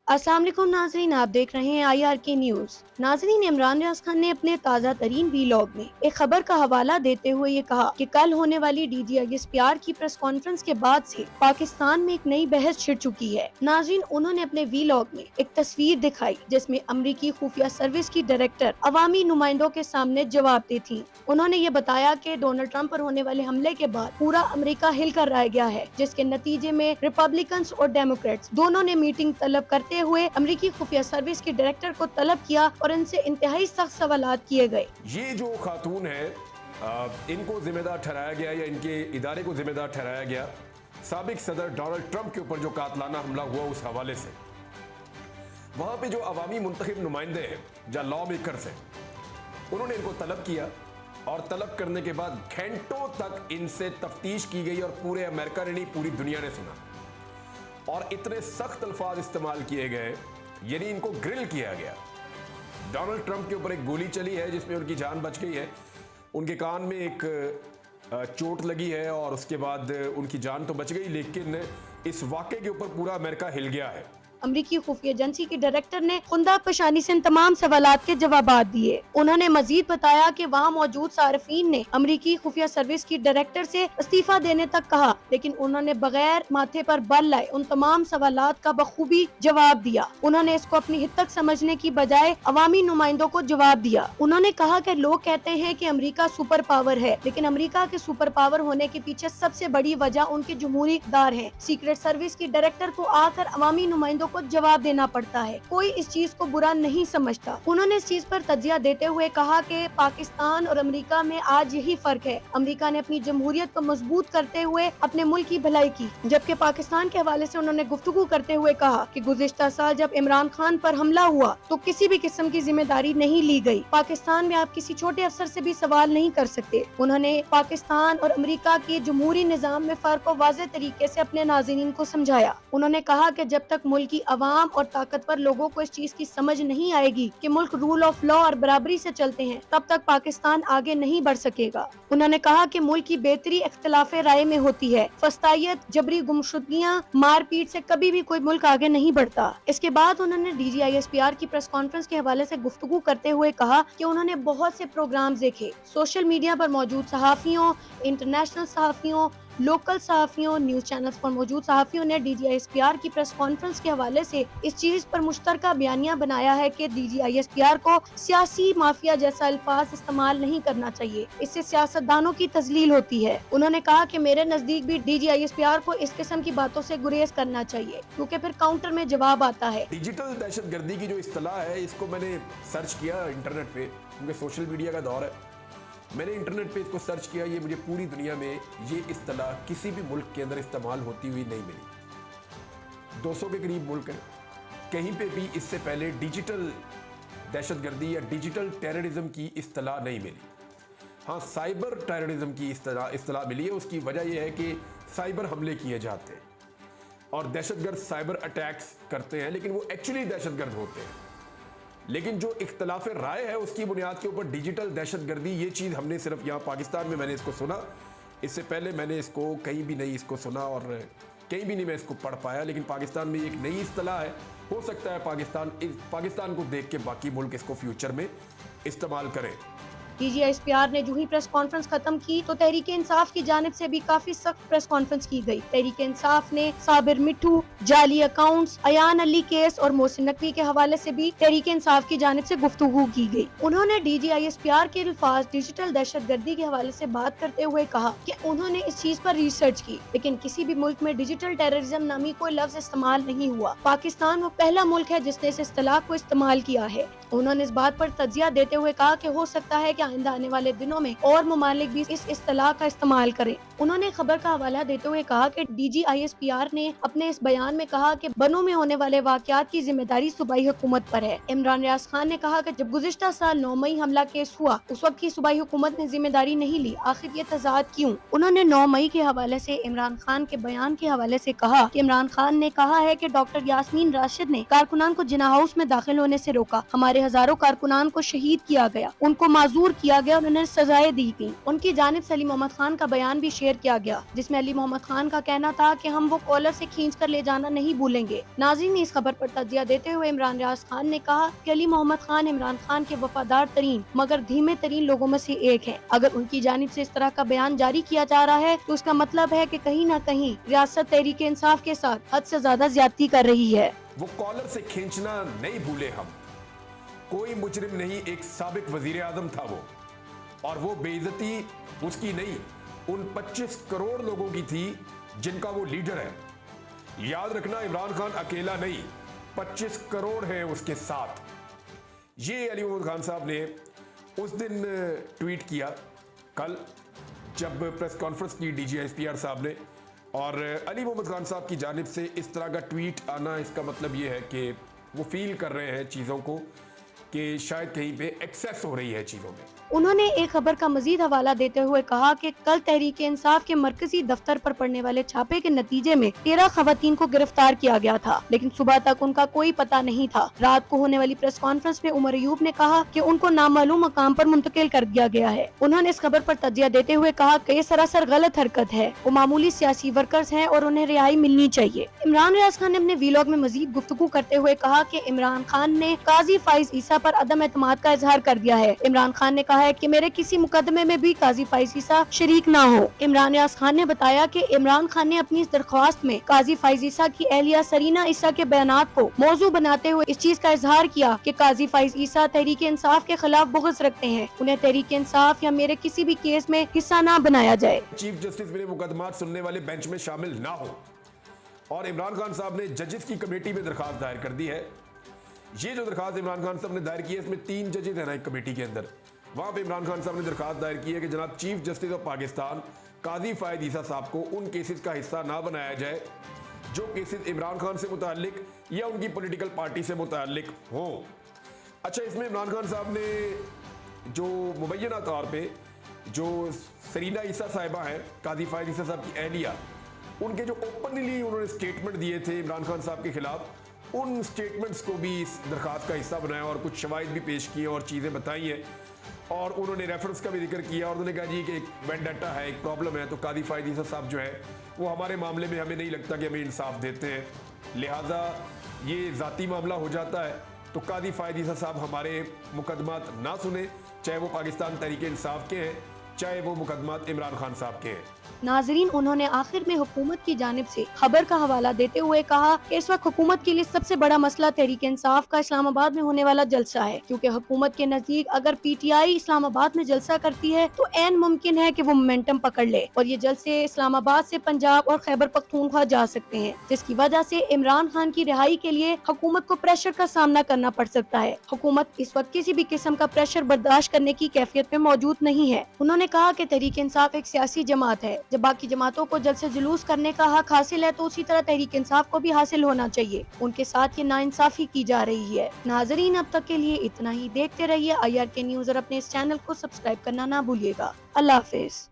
السلام علیکم ناظرین، آپ دیکھ رہے ہیں IRK نیوز۔ ناظرین، عمران ریاض خان نے اپنے تازہ ترین ویلاگ میں ایک خبر کا حوالہ دیتے ہوئے یہ کہا کہ کل ہونے والی DGISPR کی پریس کانفرنس کے بعد سے پاکستان میں ایک نئی بحث چھڑ چکی ہے۔ ناظرین، انہوں نے اپنے ویلاگ میں ایک تصویر دکھائی جس میں امریکی خفیہ سروس کی ڈائریکٹر عوامی نمائندوں کے سامنے جواب دی تھی۔ انہوں نے یہ بتایا کہ ڈونلڈ ٹرمپ پر ہونے والے حملے کے بعد پورا امریکہ ہل کر رہ گیا ہے، جس کے نتیجے میں ریپبلکنز اور ڈیموکریٹس دونوں نے میٹنگ طلب کرتے ہوئے امریکی خفیہ سروس کی ڈائریکٹر کو طلب کیا اور ان سے انتہائی سخت سوالات کیے گئے۔ یہ جو خاتون ہے ان کو ذمہ دار ٹھہرایا گیا یا ان کے ادارے کو ذمہ دار ٹھہرایا گیا سابق صدر ڈونلڈ ٹرمپ کے اوپر جو قاتلانہ حملہ ہوا اس حوالے سے۔ وہاں پہ جو عوامی منتخب نمائندے ہیں یا لا میکرز ہیں، انہوں نے ان کو طلب کیا اور طلب کرنے کے بعد گھنٹوں تک ان سے تفتیش کی گئی اور پورے امریکہ نے نہیں پوری دنیا نے سنا اور اتنے سخت الفاظ استعمال کیے گئے، یعنی ان کو گرل کیا گیا۔ ڈونلڈ ٹرمپ کے اوپر ایک گولی چلی ہے جس میں ان کی جان بچ گئی ہے، ان کے کان میں ایک چوٹ لگی ہے اور اس کے بعد ان کی جان تو بچ گئی، لیکن اس واقعے کے اوپر پورا امریکہ ہل گیا ہے۔ امریکی خفیہ ایجنسی کی ڈائریکٹر نے خندہ پیشانی سے ان تمام سوالات کے جوابات دیے۔ انہوں نے مزید بتایا کہ وہاں موجود صارفین نے امریکی خفیہ سروس کی ڈائریکٹر سے استعفیٰ دینے تک کہا، لیکن انہوں نے بغیر ماتھے پر بل لائے ان تمام سوالات کا بخوبی جواب دیا۔ انہوں نے اس کو اپنی حد تک سمجھنے کی بجائے عوامی نمائندوں کو جواب دیا۔ انہوں نے کہا کہ لوگ کہتے ہیں کہ امریکہ سپر پاور ہے، لیکن امریکہ کے سپر پاور ہونے کے پیچھے سب سے بڑی وجہ ان کے جمہوری اقدار ہیں۔ سیکریٹ سروس کی ڈائریکٹر کو آ کر عوامی نمائندوں کو جواب دینا پڑتا ہے، کوئی اس چیز کو برا نہیں سمجھتا۔ انہوں نے اس چیز پر تجزیہ دیتے ہوئے کہا کہ پاکستان اور امریکہ میں آج یہی فرق ہے، امریکہ نے اپنی جمہوریت کو مضبوط کرتے ہوئے اپنے ملک کی بھلائی کی، جبکہ پاکستان کے حوالے سے انہوں نے گفتگو کرتے ہوئے کہا کہ گزشتہ سال جب عمران خان پر حملہ ہوا تو کسی بھی قسم کی ذمہ داری نہیں لی گئی۔ پاکستان میں آپ کسی چھوٹے افسر سے بھی سوال نہیں کر سکتے۔ انہوں نے پاکستان اور امریکہ کے جمہوری نظام میں فرق کو واضح طریقے سے اپنے ناظرین کو سمجھایا۔ انہوں نے کہا کہ جب تک ملک کی عوام اور طاقتور لوگوں کو اس چیز کی سمجھ نہیں آئے گی کہ ملک رول آف لا اور برابری سے چلتے ہیں، تب تک پاکستان آگے نہیں بڑھ سکے گا۔ انہوں نے کہا کہ ملک کی بہتری اختلاف رائے میں ہوتی ہے، فسطائیت، جبری گمشدگیاں، مار پیٹ سے کبھی بھی کوئی ملک آگے نہیں بڑھتا۔ اس کے بعد انہوں نے DGISPR کی پریس کانفرنس کے حوالے سے گفتگو کرتے ہوئے کہا کہ انہوں نے بہت سے پروگرامز دیکھے، سوشل میڈیا پر موجود صحافیوں، انٹرنیشنل صحافیوں، لوکل صحافیوں، نیوز چینلز پر موجود صحافیوں نے DGISPR کی پریس کانفرنس کے حوالے سے اس چیز پر مشترکہ بیانیہ بنایا ہے کہ DGISPR کو سیاسی مافیا جیسا الفاظ استعمال نہیں کرنا چاہیے، اس سے سیاستدانوں کی تذلیل ہوتی ہے۔ انہوں نے کہا کہ میرے نزدیک بھی DGISPR کو اس قسم کی باتوں سے گریز کرنا چاہیے، کیونکہ پھر کاؤنٹر میں جواب آتا ہے۔ ڈیجیٹل دہشت گردی کی جو اصطلاح ہے، اس کو میں نے سرچ کیا انٹرنیٹ پہ، کیونکہ سوشل میڈیا کا دور ہے، میں نے انٹرنیٹ پہ اس کو سرچ کیا، یہ مجھے پوری دنیا میں یہ اصطلاح کسی بھی ملک کے اندر استعمال ہوتی ہوئی نہیں ملی۔ 200 کے قریب ملک ہیں، کہیں پہ بھی اس سے پہلے ڈیجیٹل دہشت گردی یا ڈیجیٹل ٹیررزم کی اصطلاح نہیں ملی۔ ہاں، سائبر ٹیررزم کی اصطلاح ملی ہے، اس کی وجہ یہ ہے کہ سائبر حملے کیے جاتے ہیں اور دہشت گرد سائبر اٹیکس کرتے ہیں، لیکن وہ ایکچولی دہشت گرد ہوتے ہیں۔ لیکن جو اختلاف رائے ہے اس کی بنیاد کے اوپر ڈیجیٹل دہشت گردی، یہ چیز ہم نے صرف یہاں پاکستان میں نے اس کو سنا، اس سے پہلے میں نے اس کو کہیں بھی نہیں اس کو سنا اور کہیں بھی نہیں میں اس کو پڑھ پایا، لیکن پاکستان میں ایک نئی اصطلاح ہے، ہو سکتا ہے پاکستان کو دیکھ کے باقی ملک اس کو فیوچر میں استعمال کریں۔ DGISPR نے جو ہی پریس کانفرنس ختم کی تو تحریک انصاف کی جانب سے بھی کافی سخت پریس کانفرنس کی گئی۔ تحریک انصاف نے صابر مٹھو، جعلی اکاؤنٹس، ایان علی کیس اور محسن نقوی کے حوالے سے بھی تحریک انصاف کی جانب سے گفتگو کی گئی۔ انہوں نے DGISPR کے الفاظ ڈیجیٹل دہشت گردی کے حوالے سے بات کرتے ہوئے کہا کہ انہوں نے اس چیز پر ریسرچ کی، لیکن کسی بھی ملک میں ڈیجیٹل ٹیررزم نامی کوئی لفظ استعمال نہیں ہوا۔ پاکستان وہ پہلا ملک ہے جس نے اس اصطلاح کو استعمال کیا ہے۔ انہوں نے اس بات پر تجزیہ دیتے ہوئے کہا کہ ہو سکتا ہے کہ آئندہ آنے والے دنوں میں اور ممالک بھی اس اصطلاح کا استعمال کریں۔ انہوں نے خبر کا حوالہ دیتے ہوئے کہا کہ DGISPR نے اپنے اس بیان میں کہا کہ بنوں میں ہونے والے واقعات کی ذمہ داری صوبائی حکومت پر ہے۔ عمران ریاض خان نے کہا کہ جب گزشتہ سال 9 مئی حملہ کیس ہوا اس وقت کی صوبائی حکومت نے ذمہ داری نہیں لی، آخر یہ تضاد کیوں؟ انہوں نے 9 مئی کے حوالے سے عمران خان کے بیان کے حوالے سے کہا کہ عمران خان نے کہا ہے کہ ڈاکٹر یاسمین راشد نے کارکنان کو جناح ہاؤس میں داخل ہونے سے روکا، ہمارے ہزاروں کارکنان کو شہید کیا گیا، ان کو معذور کیا گیا اور انہیں سزائیں دی گئیں۔ ان کی جانب سے علی محمد خان کا بیان بھی شیئر کیا گیا، جس میں علی محمد خان کا کہنا تھا کہ ہم وہ کالر سے کھینچ کر لے جانا نہیں بھولیں گے۔ ناظرین نے اس خبر پر تجزیہ دیتے ہوئے عمران ریاض خان نے کہا کہ علی محمد خان عمران خان کے وفادار ترین مگر دھیمے ترین لوگوں میں سے ایک ہیں۔ اگر ان کی جانب سے اس طرح کا بیان جاری کیا جا رہا ہے تو اس کا مطلب ہے کہ کہیں نہ کہیں ریاست تحریک انصاف کے ساتھ حد سے زیادہ زیادتی کر رہی ہے۔ وہ کالر سے کھینچنا نہیں بھولے ہم، کوئی مجرم نہیں، ایک سابق وزیر اعظم تھا وہ، اور وہ بے عزتی اس کی نہیں، ان 25 کروڑ لوگوں کی تھی جن کا وہ لیڈر ہے۔ یاد رکھنا عمران خان اکیلا نہیں، 25 کروڑ ہیں اس کے ساتھ۔ یہ علی محمد خان صاحب نے اس دن ٹویٹ کیا، کل جب پریس کانفرنس کی D G S P R صاحب نے، اور علی محمد خان صاحب کی جانب سے اس طرح کا ٹویٹ آنا، اس کا مطلب یہ ہے کہ وہ فیل کر رہے ہیں چیزوں کو کہ شاید کہیں پہ ایکسیس ہو رہی ہے چیزوں میں۔ انہوں نے ایک خبر کا مزید حوالہ دیتے ہوئے کہا کہ کل تحریک انصاف کے مرکزی دفتر پر پڑنے والے چھاپے کے نتیجے میں 13 خواتین کو گرفتار کیا گیا تھا، لیکن صبح تک ان کا کوئی پتہ نہیں تھا۔ رات کو ہونے والی پریس کانفرنس میں عمر ایوب نے کہا کہ ان کو نامعلوم مقام پر منتقل کر دیا گیا ہے۔ انہوں نے اس خبر پر تجزیہ دیتے ہوئے کہا کہ یہ سراسر غلط حرکت ہے، وہ معمولی سیاسی ورکرز ہیں اور انہیں رہائی ملنی چاہیے۔ عمران ریاض خان نے اپنے ویلاگ میں مزید گفتگو کرتے ہوئے کہا کہ عمران خان نے قاضی فائز عیسیٰ پر عدم اعتماد کا اظہار کر دیا ہے۔ عمران خان نے کہا ہے کہ میرے کسی مقدمے میں بھی قاضی فائز عیسیٰ شریک نہ ہو۔ عمران ریاض خان نے بتایا کہ عمران خان نے اپنی اس درخواست میں قاضی فائز عیسیٰ کی اہلیہ سرینا عیسیٰ کے بیانات کو موضوع بناتے ہوئے اس چیز کا اظہار کیا کہ قاضی فائز عیسیٰ تحریک انصاف کے خلاف بغض رکھتے ہیں، انہیں تحریک انصاف یا میرے کسی بھی کیس میں حصہ نہ بنایا جائے۔ چیف جسٹس میرے مقدمات سننے والے بینچ میں شامل نہ ہو، اور عمران خان صاحب نے ججز کی کمیٹی میں درخواست دائر کر دی ہے۔ یہ جو درخواست عمران خان صاحب نے دائر کی ہے، اس میں 3 ججز ہیں نا ایک کمیٹی کے اندر، وہاں پہ عمران خان صاحب نے درخواست دائر کی ہے کہ جناب چیف جسٹس آف پاکستان قاضی فائز عیسیٰ صاحب کو ان کیسز کا حصہ نہ بنایا جائے جو کیسز عمران خان سے متعلق یا ان کی پولیٹیکل پارٹی سے متعلق ہوں۔ اچھا، اس میں عمران خان صاحب نے جو مبینہ طور پہ جو سرینا عیسیٰ صاحبہ ہیں، قاضی فائز عیسیٰ صاحب کی اہلیہ، ان کے جو اوپنلی انہوں نے سٹیٹمنٹ دیے تھے عمران خان صاحب کے خلاف، ان سٹیٹمنٹس کو بھی اس درخواست کا حصہ بنایا اور کچھ شواہد بھی پیش کیے اور چیزیں بتائی ہیں، اور انہوں نے ریفرنس کا بھی ذکر کیا، اور انہوں نے کہا جی کہ ایک وینڈیٹا ہے، ایک پرابلم ہے، تو قاضی فائز عیسیٰ صاحب جو ہے وہ ہمارے معاملے میں ہمیں نہیں لگتا کہ ہمیں انصاف دیتے ہیں، لہٰذا یہ ذاتی معاملہ ہو جاتا ہے، تو قاضی فائز عیسیٰ صاحب ہمارے مقدمات نہ سنیں، چاہے وہ پاکستان تحریک انصاف کے ہیں، چاہے وہ مقدمات عمران خان صاحب کے ہیں۔ ناظرین، انہوں نے آخر میں حکومت کی جانب سے خبر کا حوالہ دیتے ہوئے کہا کہ اس وقت حکومت کے لیے سب سے بڑا مسئلہ تحریک انصاف کا اسلام آباد میں ہونے والا جلسہ ہے، کیونکہ حکومت کے نزدیک اگر پی ٹی آئی اسلام آباد میں جلسہ کرتی ہے تو عین ممکن ہے کہ وہ مومنٹم پکڑ لے اور یہ جلسے اسلام آباد سے پنجاب اور خیبر پختونخوا جا سکتے ہیں، جس کی وجہ سے عمران خان کی رہائی کے لیے حکومت کو پریشر کا سامنا کرنا پڑ سکتا ہے۔ حکومت اس وقت کسی بھی قسم کا پریشر برداشت کرنے کی کیفیت میں موجود نہیں ہے۔ انہوں نے کہا کہ تحریک انصاف ایک سیاسی جماعت ہے، جب باقی جماعتوں کو جلسے جلوس کرنے کا حق حاصل ہے تو اسی طرح تحریک انصاف کو بھی حاصل ہونا چاہیے۔ ان کے ساتھ یہ ناانصافی کی جا رہی ہے۔ ناظرین، اب تک کے لیے اتنا ہی، دیکھتے رہیے IRK نیوز اور اپنے اس چینل کو سبسکرائب کرنا نہ بھولیے گا۔ اللہ حافظ۔